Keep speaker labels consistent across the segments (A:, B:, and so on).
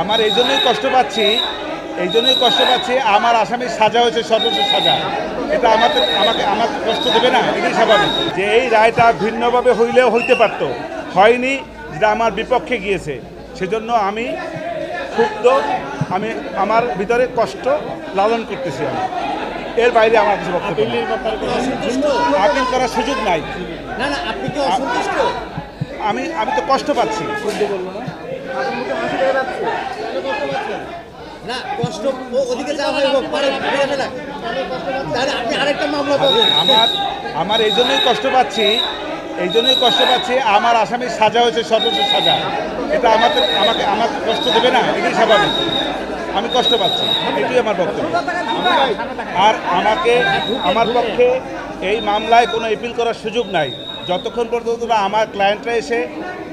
A: আমার এই জন্যই কষ্ট পাচ্ছি, আমার আসামির সাজা হয়েছে সর্বোচ্চ সাজা। এটা আমাকে কষ্ট দেবে না, এটাই স্বাভাবিক। যে এই রায়টা ভিন্নভাবে হইলেও হইতে পারতো, হয়নি, যেটা আমার বিপক্ষে গিয়েছে, সেজন্য আমি ক্ষুব্ধ, আমার ভিতরে কষ্ট লালন করতেছি। আমি এর বাইরে আমার কিছু বক্তব্য নেই। আপিল করার সুযোগ নাই। আমি তো কষ্ট পাচ্ছি। আমার এই জন্যই কষ্ট পাচ্ছি, আমার আসামির সাজা হয়েছে সর্বোচ্চ সাজা। এটা আমাকে কষ্ট দেবে না, এটাই স্বাভাবিক। আমি কষ্ট পাচ্ছি, এটাই আমার বক্তব্য। আর আমার পক্ষে এই মামলায় কোনো অ্যাপিল করার সুযোগ নাই যতক্ষণ পর্যন্ত না আমার ক্লায়েন্টরা এসে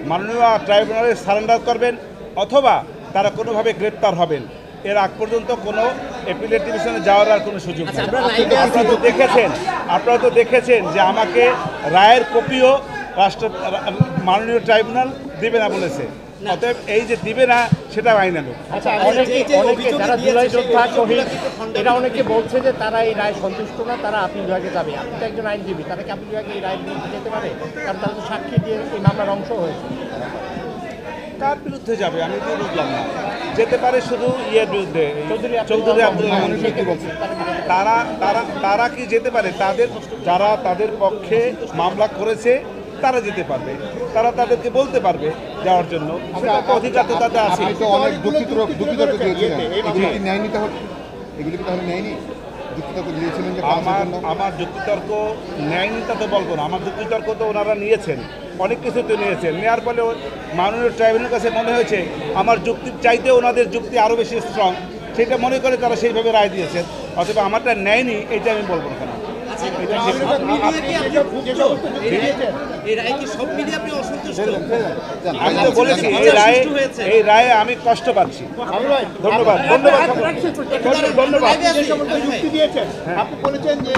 A: মাননীয় ট্রাইব্যুনালে সারেন্ডার করবেন অথবা তারা কোনোভাবে গ্রেপ্তার হবেন। এর আগ পর্যন্ত কোনো অ্যাপিলেট ডিভিশনে যাওয়ার আর কোনো সুযোগ নেই। আপনারা তো দেখেছেন যে আমাকে রায়ের কপিও মাননীয় ট্রাইব্যুনাল দিবে না বলেছে। অতএব এই যে দিবে না সেটা আইনানুগ।
B: এরা অনেকে বলছে যে তারা এই রায় সন্তুষ্ট না, তারা আপিল বিভাগে যাবে। আপনি তো একজন আইনজীবী, তারা কি আপিল বিভাগে এই রায়ের বিরুদ্ধে যেতে পারে? কারণ তারা তো সাক্ষী দিয়ে এই মামলার অংশ হয়েছে।
A: কার বিরুদ্ধে যাবে আমি তো বুঝলাম না। যেতে পারে শুধু ইয়ের বিরুদ্ধে, চৌধুরী আব্দুল রহমানের বিরুদ্ধে। তারা কি যেতে পারে? তাদের পক্ষে মামলা করেছে তারা যেতে পারবে, তারা তাদেরকে বলতে পারবে যাওয়ার জন্য, সেটা অধিকার তো তাদের আছে।
C: অনেক যুক্তিতর্ক দিয়েছিলেন, এগুলি কি ন্যায় নিতে হবে? এগুলি কি তাহলে ন্যায় নেই? যুক্তিতর্ক দিয়েছিলেন যে
A: আমার যুক্তিতর্ক ন্যায় নিতে তো বলবো না। আমার যুক্তিতর্ক তো ওনারা নিয়েছেন, অনেক কিছু তো নিয়েছেন। নেওয়ার ফলে মাননীয় ট্রাইব্যুনালের কাছে মনে হয়েছে আমার যুক্তির চাইতে ওনাদের যুক্তি আরও বেশি স্ট্রং, সেটা মনে করে তারা সেইভাবে রায় দিয়েছেন। অথবা আমারটা ন্যায় নেই, এটা আমি বলবো না। আমি তো বলেছি এই রায়ে আমি কষ্ট পাচ্ছি। ধন্যবাদ।
C: আপনি বলেছেন যে